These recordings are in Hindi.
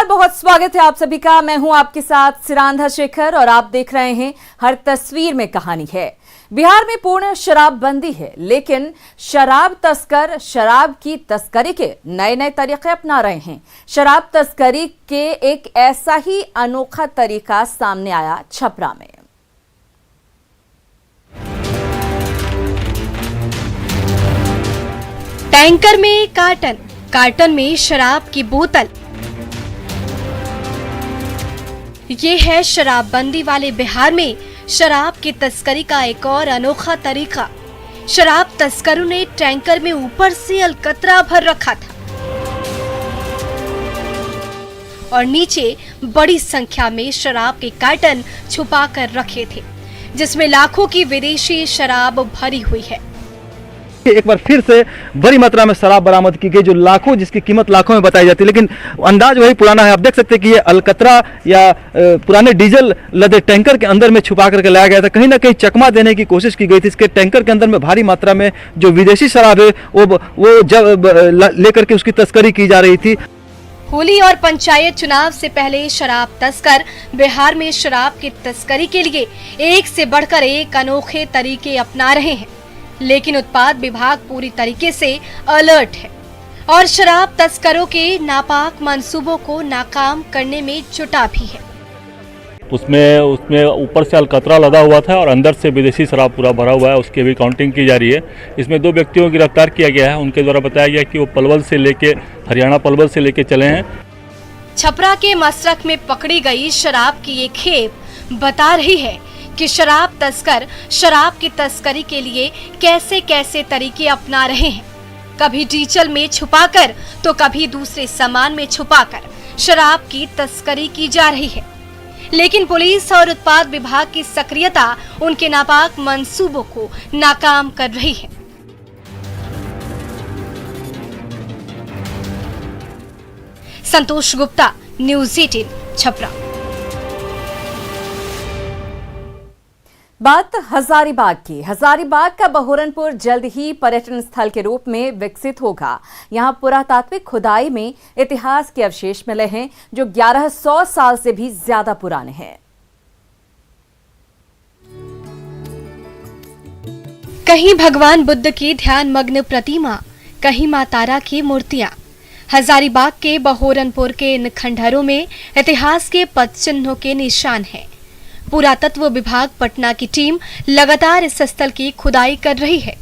बहुत स्वागत है आप सभी का। मैं हूं आपके साथ सिरांधा शेखर और आप देख रहे हैं हर तस्वीर में कहानी है। बिहार में पूर्ण शराबबंदी है, लेकिन शराब तस्कर शराब की तस्करी के नए नए तरीके अपना रहे हैं। शराब तस्करी के एक ऐसा ही अनोखा तरीका सामने आया छपरा में। टैंकर में कार्टन, कार्टन में शराब की बोतल। ये है शराबबंदी वाले बिहार में शराब की तस्करी का एक और अनोखा तरीका। शराब तस्करों ने टैंकर में ऊपर से अलकतरा भर रखा था और नीचे बड़ी संख्या में शराब के कार्टन छुपा कर रखे थे, जिसमें लाखों की विदेशी शराब भरी हुई है। एक बार फिर से बड़ी मात्रा में शराब बरामद की गई, जो लाखों, जिसकी कीमत लाखों में बताई जाती है, लेकिन अंदाज वही पुराना है। आप देख सकते हैं कि ये अलकतरा या पुराने डीजल लदे टैंकर के अंदर में छुपा करके लाया गया था। कहीं ना कहीं चकमा देने की कोशिश की गई थी। इसके टैंकर के अंदर में भारी मात्रा में जो विदेशी शराब है वो जब लेकर के उसकी तस्करी की जा रही थी। होली और पंचायत चुनाव से पहले शराब तस्कर बिहार में शराब की तस्करी के लिए एक से बढ़कर एक अनोखे तरीके अपना रहे हैं, लेकिन उत्पाद विभाग पूरी तरीके से अलर्ट है और शराब तस्करों के नापाक मंसूबों को नाकाम करने में जुटा भी है। उसमें ऊपर से अलकतरा लदा हुआ था और अंदर से विदेशी शराब पूरा भरा हुआ है। उसकी भी काउंटिंग की जा रही है। इसमें 2 व्यक्तियों को गिरफ्तार किया गया है। उनके द्वारा बताया गया कि वो पलवल से लेके हरियाणा पलवल से लेके चले हैं। छपरा के मसरख में पकड़ी गई शराब की ये खेप बता रही है कि शराब तस्कर शराब की तस्करी के लिए कैसे कैसे तरीके अपना रहे हैं। कभी डीजल में छुपाकर तो कभी दूसरे सामान में छुपाकर शराब की तस्करी की जा रही है, लेकिन पुलिस और उत्पाद विभाग की सक्रियता उनके नापाक मंसूबों को नाकाम कर रही है। संतोष गुप्ता, न्यूज़ 18 छपरा। बात हजारीबाग की। हजारीबाग का बहोरनपुर जल्द ही पर्यटन स्थल के रूप में विकसित होगा। यहां पुरातात्विक खुदाई में इतिहास के अवशेष मिले हैं, जो 1100 साल से भी ज्यादा पुराने हैं। कहीं भगवान बुद्ध की ध्यान मग्न प्रतिमा, कहीं मां तारा की मूर्तियां। हजारीबाग के बहोरनपुर के इन खंडहरों में इतिहास के पद चिन्हों के निशान हैं। पुरातत्व विभाग पटना की टीम लगातार इस स्थल की खुदाई कर रही है।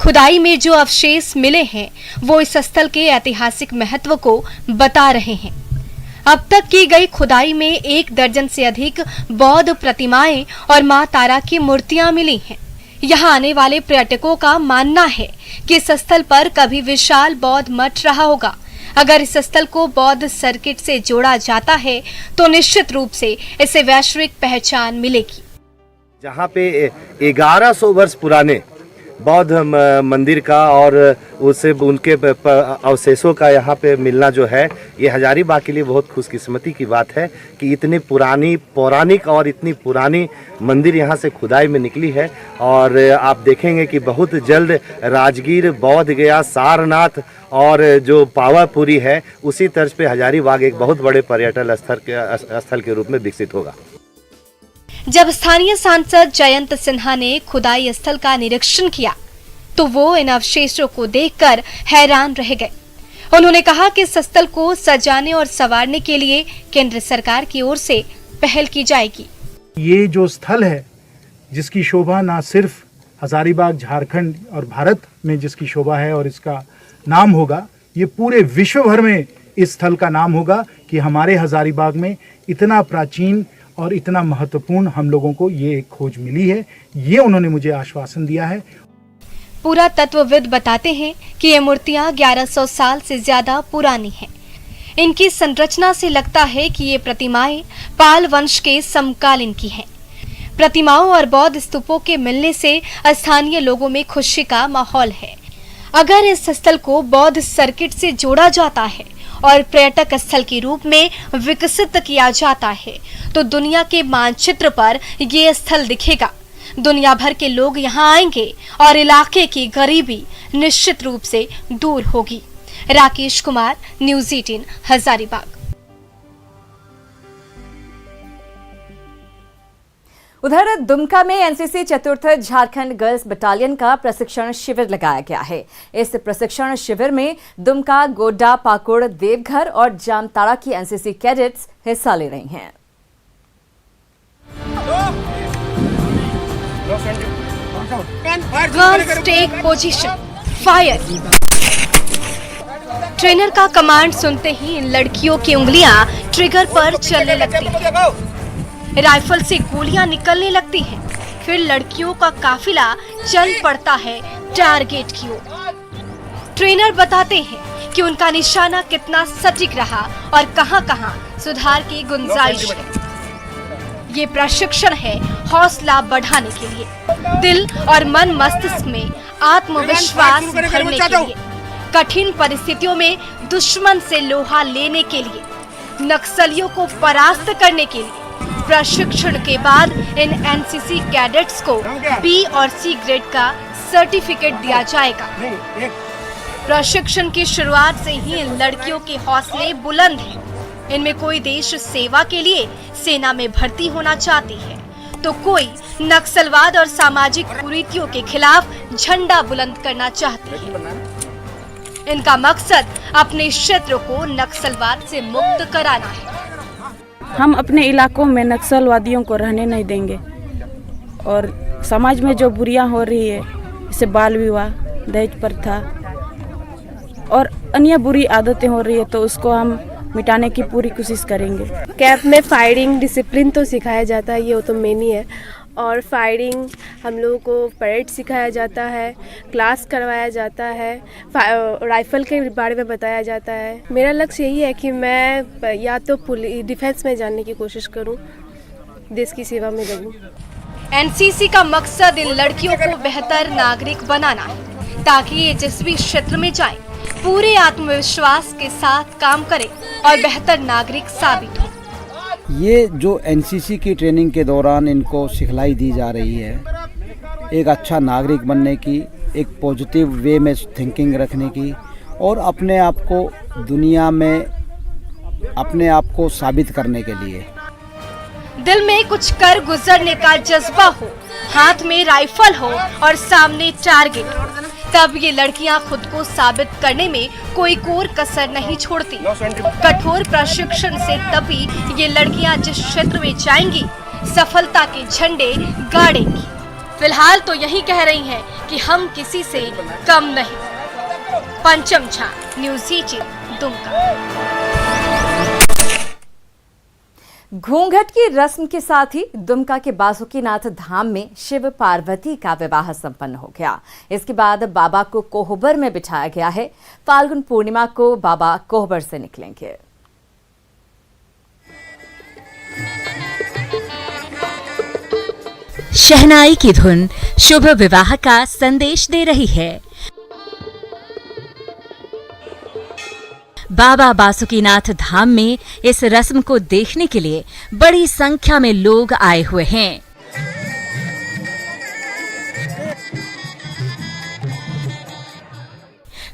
खुदाई में जो अवशेष मिले हैं वो इस स्थल के ऐतिहासिक महत्व को बता रहे हैं। अब तक की गई खुदाई में 1 दर्जन से अधिक बौद्ध प्रतिमाएं और मां तारा की मूर्तियां मिली हैं। यहाँ आने वाले पर्यटकों का मानना है कि इस स्थल पर कभी विशाल बौद्ध मठ रहा होगा। अगर इस स्थल को बौद्ध सर्किट से जोड़ा जाता है तो निश्चित रूप से इसे वैश्विक पहचान मिलेगी। जहाँ पे 1100 वर्ष पुराने बौद्ध मंदिर का और उससे उनके अवशेषों का यहाँ पे मिलना जो है, ये हजारीबाग के लिए बहुत खुशकिस्मती की बात है कि इतनी पुरानी पौराणिक और इतनी पुरानी मंदिर यहाँ से खुदाई में निकली है। और आप देखेंगे कि बहुत जल्द राजगीर, बोध गया, सारनाथ और जो पावापुरी है, उसी तर्ज पे हजारीबाग एक बहुत बड़े पर्यटन स्थल के रूप में विकसित होगा। जब स्थानीय सांसद जयंत सिन्हा ने खुदाई स्थल का निरीक्षण किया तो वो इन अवशेषों को देखकर हैरान रह गए। उन्होंने कहा कि इस स्थल को सजाने और संवारने के लिए केंद्र सरकार की ओर से पहल की जाएगी। ये जो स्थल है, जिसकी शोभा ना सिर्फ हजारीबाग, झारखंड और भारत में जिसकी शोभा है और इसका नाम होगा, ये पूरे विश्व भर में इस स्थल का नाम होगा कि हमारे हजारीबाग में इतना प्राचीन और इतना महत्वपूर्ण हम लोगों को ये खोज मिली है। ये उन्होंने मुझे आश्वासन दिया है। पुरातत्वविद बताते हैं कि ये मूर्तियां 1100 साल से ज्यादा पुरानी हैं। इनकी संरचना से लगता है कि ये प्रतिमाएं पाल वंश के समकालीन की हैं। प्रतिमाओं और बौद्ध स्तूपों के मिलने से स्थानीय लोगों में खुशी का माहौल है। अगर इस स्थल को बौद्ध सर्किट से जोड़ा जाता है और पर्यटक स्थल के रूप में विकसित किया जाता है तो दुनिया के मानचित्र पर ये स्थल दिखेगा। दुनिया भर के लोग यहाँ आएंगे और इलाके की गरीबी निश्चित रूप से दूर होगी। राकेश कुमार, न्यूज़ 18 हजारीबाग। उधर दुमका में एनसीसी चतुर्थ झारखंड गर्ल्स बटालियन का प्रशिक्षण शिविर लगाया गया है। इस प्रशिक्षण शिविर में दुमका, गोड्डा, पाकुड़, देवघर और जामताड़ा की एनसीसी कैडेट्स हिस्सा ले रही हैं। Girls take position, fire. Trainer का कमांड सुनते ही इन लड़कियों की उंगलियां ट्रिगर पर चलने लगती हैं। राइफल से गोलियां निकलने लगती हैं। फिर लड़कियों का काफिला चल पड़ता है टारगेट की ओर। ट्रेनर बताते हैं कि उनका निशाना कितना सटीक रहा और कहां-कहां सुधार की गुंजाइश है। ये प्रशिक्षण है हौसला बढ़ाने के लिए, दिल और मन मस्तिष्क में आत्मविश्वास भरने के लिए, कठिन परिस्थितियों में दुश्मन से लोहा लेने के लिए, नक्सलियों को परास्त करने के लिए। प्रशिक्षण के बाद इन एनसीसी कैडेट्स को बी और सी ग्रेड का सर्टिफिकेट दिया जाएगा। प्रशिक्षण की शुरुआत से ही इन लड़कियों के हौसले बुलंद हैं। इनमें कोई देश सेवा के लिए सेना में भर्ती होना चाहती है, तो कोई नक्सलवाद और सामाजिक कुरीतियों के खिलाफ झंडा बुलंद करना चाहती है। इनका मकसद अपने क्षेत्र को नक्सलवाद से मुक्त कराना है। हम अपने इलाकों में नक्सलवादियों को रहने नहीं देंगे और समाज में जो बुरियां हो रही है, जैसे बाल विवाह, दहेज प्रथा और अन्य बुरी आदतें हो रही है, तो उसको हम मिटाने की पूरी कोशिश करेंगे। कैंप में फायरिंग डिसिप्लिन तो सिखाया जाता है, ये तो मेन ही है। और फायरिंग हम लोगों को परेड सिखाया जाता है, क्लास करवाया जाता है, राइफल के बारे में बताया जाता है। मेरा लक्ष्य यही है कि मैं या तो डिफेंस में जाने की कोशिश करूं, देश की सेवा में लगूं। एनसीसी का मकसद इन लड़कियों को बेहतर नागरिक बनाना है, ताकि ये जिस भी क्षेत्र में जाएं, पूरे आत्मविश्वास के साथ काम करें और बेहतर नागरिक साबित हो। ये जो एनसीसी की ट्रेनिंग के दौरान इनको सिखलाई दी जा रही है, एक अच्छा नागरिक बनने की, एक पॉजिटिव वे में थिंकिंग रखने की और अपने आप को दुनिया में अपने आप को साबित करने के लिए। दिल में कुछ कर गुजरने का जज्बा हो, हाथ में राइफल हो और सामने टारगेट हो, तब ये लड़कियां खुद को साबित करने में कोई कोर कसर नहीं छोड़ती। कठोर प्रशिक्षण से तभी ये लड़कियां जिस क्षेत्र में जाएंगी, सफलता के झंडे गाड़ेंगी। फिलहाल तो यही कह रही हैं कि हम किसी से कम नहीं। पंचम झा, न्यूज़ 18, दुमका। घूंघट की रस्म के साथ ही दुमका के बासुकीनाथ धाम में शिव पार्वती का विवाह संपन्न हो गया। इसके बाद बाबा को कोहबर में बिठाया गया है। फाल्गुन पूर्णिमा को बाबा कोहबर से निकलेंगे। शहनाई की धुन शुभ विवाह का संदेश दे रही है। बाबा बासुकीनाथ धाम में इस रस्म को देखने के लिए बड़ी संख्या में लोग आए हुए हैं।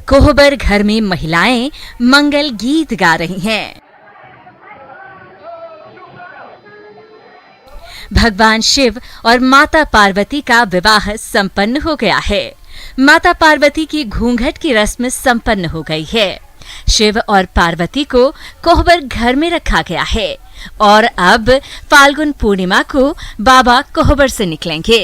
कोहबर घर में महिलाएं मंगल गीत गा रही हैं। भगवान शिव और माता पार्वती का विवाह संपन्न हो गया है। माता पार्वती की घूंघट की रस्म संपन्न हो गई है। शिव और पार्वती को कोहबर घर में रखा गया है और अब फाल्गुन पूर्णिमा को बाबा कोहबर से निकलेंगे।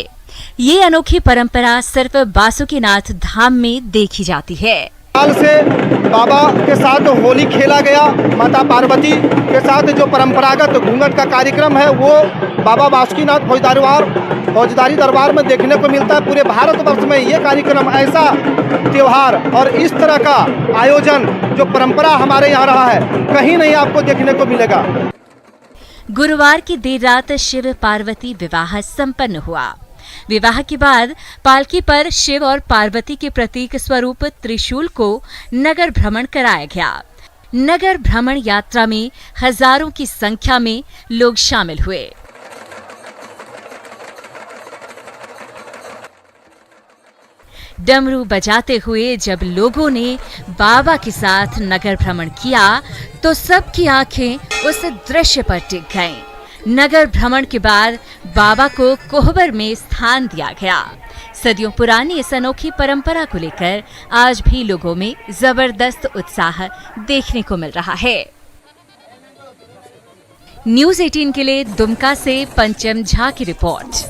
ये अनोखी परंपरा सिर्फ बासुकीनाथ धाम में देखी जाती है। साल से बाबा के साथ होली खेला गया, माता पार्वती के साथ जो परंपरागत घूंघट का कार्यक्रम है वो बाबा बासुकीनाथ फौजदारी दरबार में देखने को मिलता है। पूरे भारतवर्ष में ये कार्यक्रम, ऐसा त्योहार और इस तरह का आयोजन जो परंपरा हमारे यहाँ रहा है, कहीं नहीं आपको देखने को मिलेगा। गुरुवार की देर रात शिव पार्वती विवाह संपन्न हुआ। विवाह के बाद पालकी पर शिव और पार्वती के प्रतीक स्वरूप त्रिशूल को नगर भ्रमण कराया गया। नगर भ्रमण यात्रा में हजारों की संख्या में लोग शामिल हुए। डमरू बजाते हुए जब लोगों ने बाबा के साथ नगर भ्रमण किया तो सबकी आंखें उस दृश्य पर टिक गईं। नगर भ्रमण के बाद बाबा को कोहबर में स्थान दिया गया। सदियों पुरानी इस अनोखी परंपरा को लेकर आज भी लोगों में जबरदस्त उत्साह देखने को मिल रहा है। न्यूज़ 18 के लिए दुमका से पंचम झा की रिपोर्ट।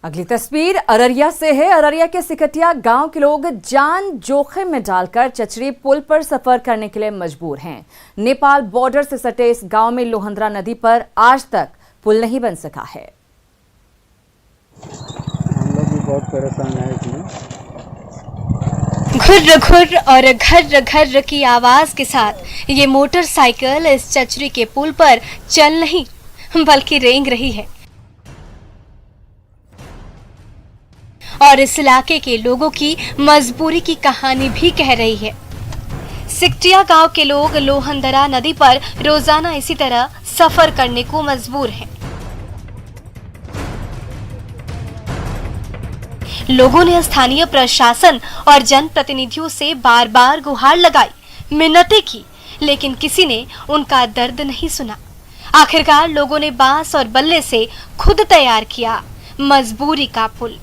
अगली तस्वीर अररिया से है। अररिया के सिकटिया गांव के लोग जान जोखिम में डालकर चचरी पुल पर सफर करने के लिए मजबूर हैं। नेपाल बॉर्डर से सटे इस गांव में लोहंदरा नदी पर आज तक पुल नहीं बन सका है। हम लोग भी बहुत परेशान है इसमें। घुर्र घुर्र और घर्र घर्र की आवाज के साथ ये मोटरसाइकिल इस चचरी के पुल पर चल नहीं बल्कि रेंग रही है और इस इलाके के लोगों की मजबूरी की कहानी भी कह रही है। सिकटिया गांव के लोग लोहंदरा नदी पर रोजाना इसी तरह सफर करने को मजबूर हैं। लोगों ने स्थानीय प्रशासन और जनप्रतिनिधियों से बार बार गुहार लगाई, मिन्नतें की, लेकिन किसी ने उनका दर्द नहीं सुना। आखिरकार लोगों ने बांस और बल्ले से खुद तैयार किया मजबूरी का पुल।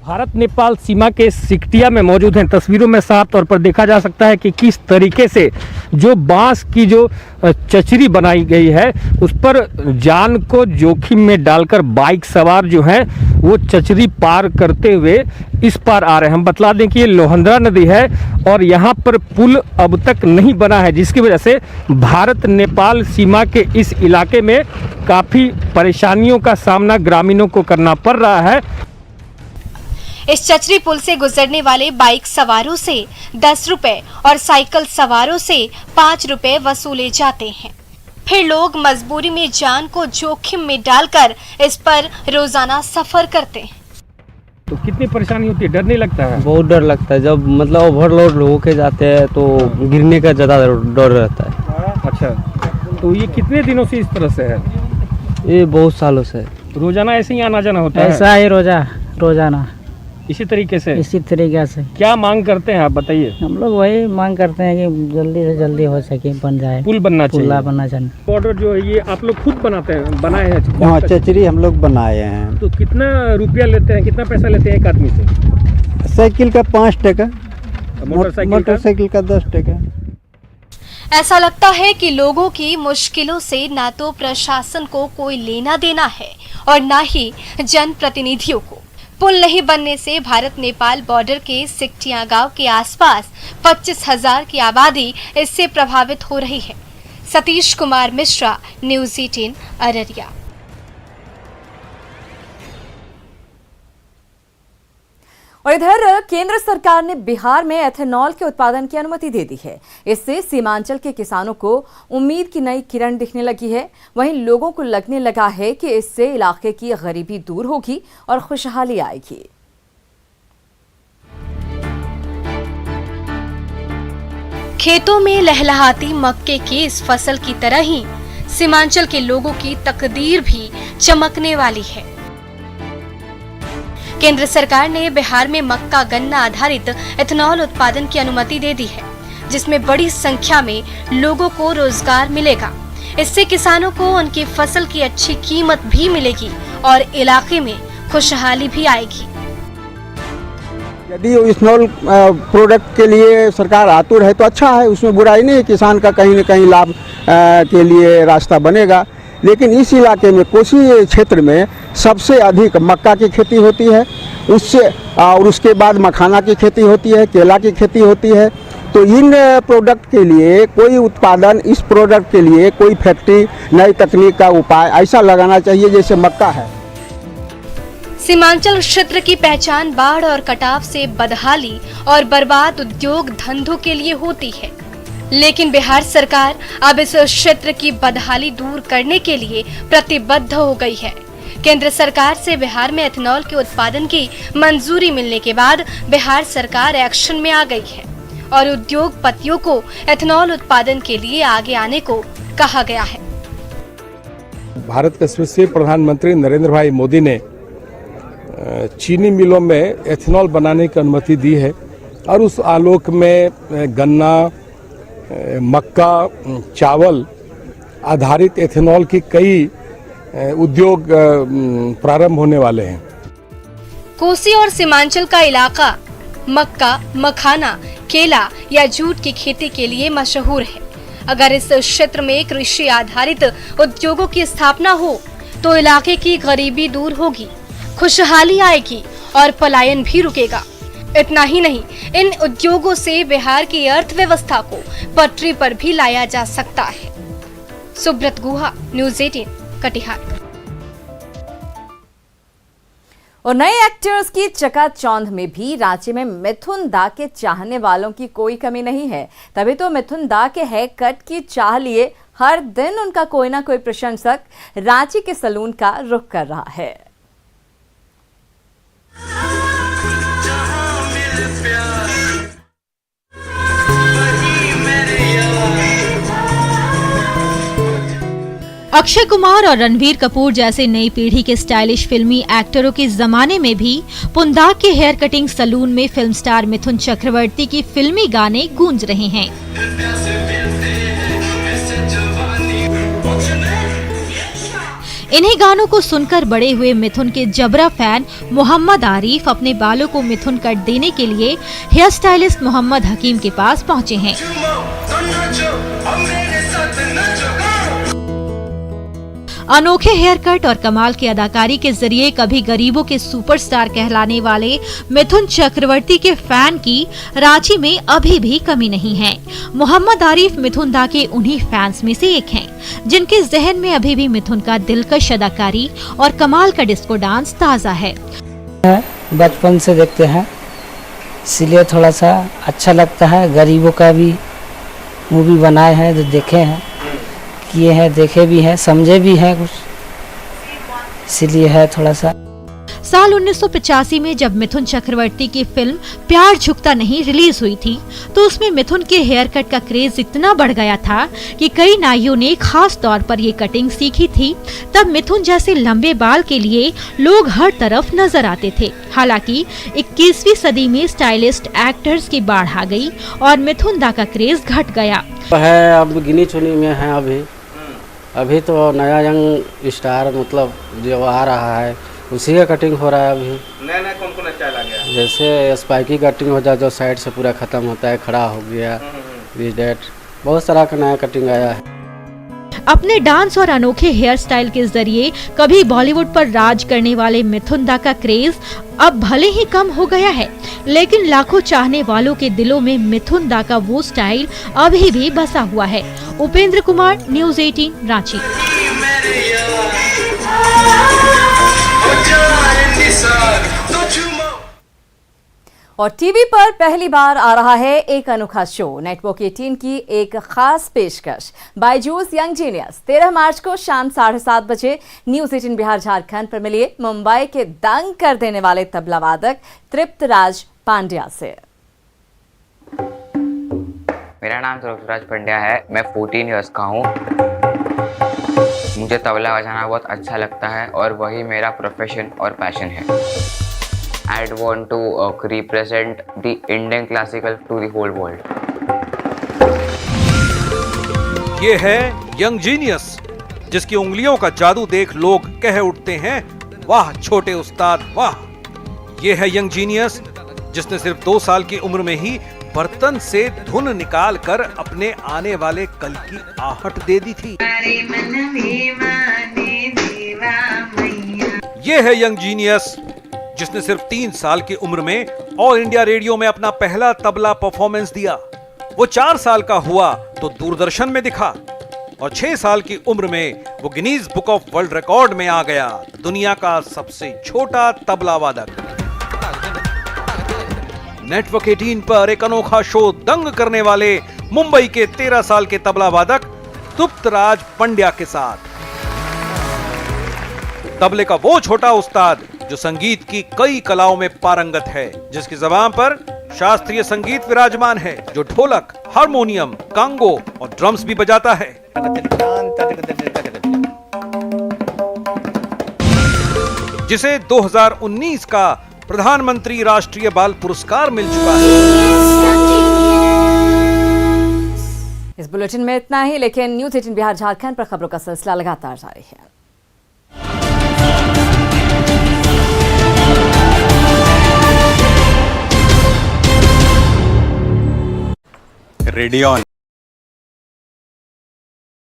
भारत नेपाल सीमा के सिकटिया में मौजूद हैं। तस्वीरों में साफ तौर पर देखा जा सकता है कि किस तरीके से जो बांस की जो चचरी बनाई गई है उस पर जान को जोखिम में डालकर बाइक सवार जो हैं वो चचरी पार करते हुए इस पार आ रहे हैं। हम बतला दें कि ये लोहंदरा नदी है और यहाँ पर पुल अब तक नहीं बना है, जिसकी वजह से भारत नेपाल सीमा के इस इलाके में काफ़ी परेशानियों का सामना ग्रामीणों को करना पड़ रहा है। इस चचरी पुल से गुजरने वाले बाइक सवारों से 10 रुपए और साइकिल सवारों से 5 रुपए वसूले जाते हैं। फिर लोग मजबूरी में जान को जोखिम में डालकर इस पर रोजाना सफर करते हैं। तो कितनी परेशानी होती है, डर नहीं लगता है? बहुत डर लगता है। जब मतलब ओवरलोड होके जाते हैं तो गिरने का ज़्यादा डर रहता है। अच्छा, तो ये कितने दिनों से इस तरह से है? ये बहुत सालों से। रोजाना ऐसे ही आना जाना होता है? ऐसा ही रोजाना इसी तरीके से? इसी तरीके से। क्या मांग करते हैं आप बताइए? हम लोग वही मांग करते हैं कि जल्दी से जल्दी हो सके, बन जाए, पुल बनना चाहिए। पुल बनना चाहिए। बॉर्डर जो है ये आप लोग खुद बनाते हैं, बनाए हैं? हाँ, चचरी हम लोग बनाए हैं। तो कितना रुपया लेते हैं, कितना पैसा लेते हैं एक आदमी से? साइकिल का 5 टका, मोटरसाइकिल का 10 टका। ऐसा लगता है कि लोगों की मुश्किलों से ना तो प्रशासन को कोई लेना देना है और ना ही जनप्रतिनिधियों को। पुल नहीं बनने से भारत नेपाल बॉर्डर के सिकटिया गांव के आसपास 25,000 की आबादी इससे प्रभावित हो रही है। सतीश कुमार मिश्रा, न्यूज़ 18 अररिया। और इधर केंद्र सरकार ने बिहार में एथेनॉल के उत्पादन की अनुमति दे दी है। इससे सीमांचल के किसानों को उम्मीद की नई किरण दिखने लगी है। वहीं लोगों को लगने लगा है कि इससे इलाके की गरीबी दूर होगी और खुशहाली आएगी। खेतों में लहलहाती मक्के की इस फसल की तरह ही सीमांचल के लोगों की तकदीर भी चमकने वाली है। केंद्र सरकार ने बिहार में मक्का गन्ना आधारित एथेनॉल उत्पादन की अनुमति दे दी है, जिसमें बड़ी संख्या में लोगों को रोजगार मिलेगा। इससे किसानों को उनकी फसल की अच्छी कीमत भी मिलेगी और इलाके में खुशहाली भी आएगी। यदि इथेनॉल प्रोडक्ट के लिए सरकार आतुर है तो अच्छा है, उसमें बुराई नहीं है। किसान का कहीं न कहीं लाभ के लिए रास्ता बनेगा। लेकिन इस इलाके में कोसी क्षेत्र में सबसे अधिक मक्का की खेती होती है, उससे और उसके बाद मखाना की खेती होती है, केला की खेती होती है। तो इन प्रोडक्ट के लिए कोई उत्पादन, इस प्रोडक्ट के लिए कोई फैक्ट्री, नई तकनीक का उपाय ऐसा लगाना चाहिए जैसे मक्का है। सीमांचल क्षेत्र की पहचान बाढ़ और कटाव से बदहाली और बर्बाद उद्योग धंधों के लिए होती है, लेकिन बिहार सरकार अब इस क्षेत्र की बदहाली दूर करने के लिए प्रतिबद्ध हो गई है। केंद्र सरकार से बिहार में एथेनॉल के उत्पादन की मंजूरी मिलने के बाद बिहार सरकार एक्शन में आ गई है और उद्योगपतियों को एथेनॉल उत्पादन के लिए आगे आने को कहा गया है। भारत के यशस्वी प्रधानमंत्री नरेंद्र भाई मोदी ने चीनी मिलों में एथेनॉल बनाने की अनुमति दी है। और उस आलोक में गन्ना, मक्का, चावल आधारित एथेनॉल की कई उद्योग प्रारंभ होने वाले हैं। कोसी और सीमांचल का इलाका मक्का, मखाना, केला या जूट की खेती के लिए मशहूर है। अगर इस क्षेत्र में कृषि आधारित उद्योगों की स्थापना हो तो इलाके की गरीबी दूर होगी, खुशहाली आएगी और पलायन भी रुकेगा। इतना ही नहीं, इन उद्योगों से बिहार की अर्थव्यवस्था को पटरी पर भी लाया जा सकता है। सुब्रत गुहा, न्यूज़ 18, कटिहार। और नए एक्टर्स की चकाचौंध में भी रांची में मिथुन दा के चाहने वालों की कोई कमी नहीं है। तभी तो मिथुन दा के हेयर कट की चाह लिए हर दिन उनका कोई ना कोई प्रशंसक रांची के सैलून का रुख कर रहा है। अक्षय कुमार और रणवीर कपूर जैसे नई पीढ़ी के स्टाइलिश फिल्मी एक्टरों के जमाने में भी पुंदाग के हेयर कटिंग सैलून में फिल्म स्टार मिथुन चक्रवर्ती की फिल्मी गाने गूंज रहे हैं। इन्हीं गानों को सुनकर बड़े हुए मिथुन के जबरा फैन मोहम्मद आरिफ अपने बालों को मिथुन कट देने के लिए हेयर स्टाइलिस्ट मोहम्मद हकीम के पास पहुंचे हैं। अनोखे हेयर कट और कमाल की अदाकारी के जरिए कभी गरीबों के सुपरस्टार कहलाने वाले मिथुन चक्रवर्ती के फैन की रांची में अभी भी कमी नहीं है। मोहम्मद आरिफ मिथुन दा के उन्हीं फैंस में से एक हैं, जिनके जहन में अभी भी मिथुन का दिलकश अदाकारी और कमाल का डिस्को डांस ताज़ा है। बचपन से देखते हैं, इसलिए थोड़ा सा अच्छा लगता है। गरीबों का भी मूवी बनाए हैं, जो देखे हैं, किए हैं, देखे भी हैं, समझे भी हैं कुछ, इसीलिए है थोड़ा सा। साल 1985 में जब मिथुन चक्रवर्ती की फिल्म प्यार झुकता नहीं रिलीज हुई थी, तो उसमें मिथुन के हेयर कट का क्रेज इतना बढ़ गया था कि कई नाइयों ने खास तौर पर ये कटिंग सीखी थी। तब मिथुन जैसे लंबे बाल के लिए लोग हर तरफ नजर आते थे। हालांकि 21वीं सदी में स्टाइलिस्ट एक्टर्स की बाढ़ आ गई और मिथुन दा का क्रेज घट गया है। अब गिनी चुनी में है। अभी तो नया यंग स्टार मतलब जो आ रहा है उसी का कटिंग हो रहा है। अभी नया कौन स्टाइल आ गया? जैसे स्पाइकी कटिंग हो जाए, जो साइड से पूरा खत्म होता है, खड़ा हो गया, बहुत सारा का नया कटिंग आया है। अपने डांस और अनोखे हेयर स्टाइल के जरिए कभी बॉलीवुड पर राज करने वाले मिथुन दा का क्रेज अब भले ही कम हो गया है, लेकिन लाखों चाहने वालों के दिलों में मिथुन दा का वो स्टाइल अभी भी बसा हुआ है। उपेंद्र कुमार, न्यूज़ 18, रांची। और टीवी पर पहली बार आ रहा है एक अनोखा शो। नेटवर्क 18 की एक खास पेशकश, बायजूस यंग जीनियस। 13 मार्च को शाम 7:30 बजे न्यूज़ 18 बिहार झारखंड पर मिलिए मुंबई के दंग कर देने वाले तबला वादक तृप्तराज पांड्या से। मेरा नाम तृप्तराज पांड्या है, मैं 14 इयर्स का हूँ। मुझे तबला बजाना बहुत अच्छा लगता है और वही मेरा प्रोफेशन और पैशन है। I'd want to represent the Indian classical to the whole world. ये है यंग जीनियस, जिसकी उंगलियों का जादू देख लोग कह उठते हैं, वाह छोटे उस्ताद वाह। ये है यंग जीनियस, जिसने सिर्फ 2 साल की उम्र में ही बर्तन से धुन निकाल कर अपने आने वाले कल की आहट दे दी थी। ये है यंग जीनियस, जिसने सिर्फ 3 साल की उम्र में ऑल इंडिया रेडियो में अपना पहला तबला परफॉर्मेंस दिया। वो 4 साल का हुआ तो दूरदर्शन में दिखा और 6 साल की उम्र में वो Guinness book of world record में आ गया, दुनिया का सबसे छोटा तबला वादक। नेटवर्क 18 पर एक अनोखा शो दंग करने वाले मुंबई के 13 साल के तबला वादक तृप्तराज पांड्या के साथ तबले का वो छोटा उस्ताद जो संगीत की कई कलाओं में पारंगत है, जिसकी ज़बान पर शास्त्रीय संगीत विराजमान है, जो ढोलक, हारमोनियम, कांगो और ड्रम्स भी बजाता है। जिसे 2019 का प्रधानमंत्री राष्ट्रीय बाल पुरस्कार मिल चुका है। इस बुलेटिन में इतना ही, लेकिन न्यूज 18 बिहार झारखंड पर खबरों का सिलसिला लगातार जारी है। रेडियन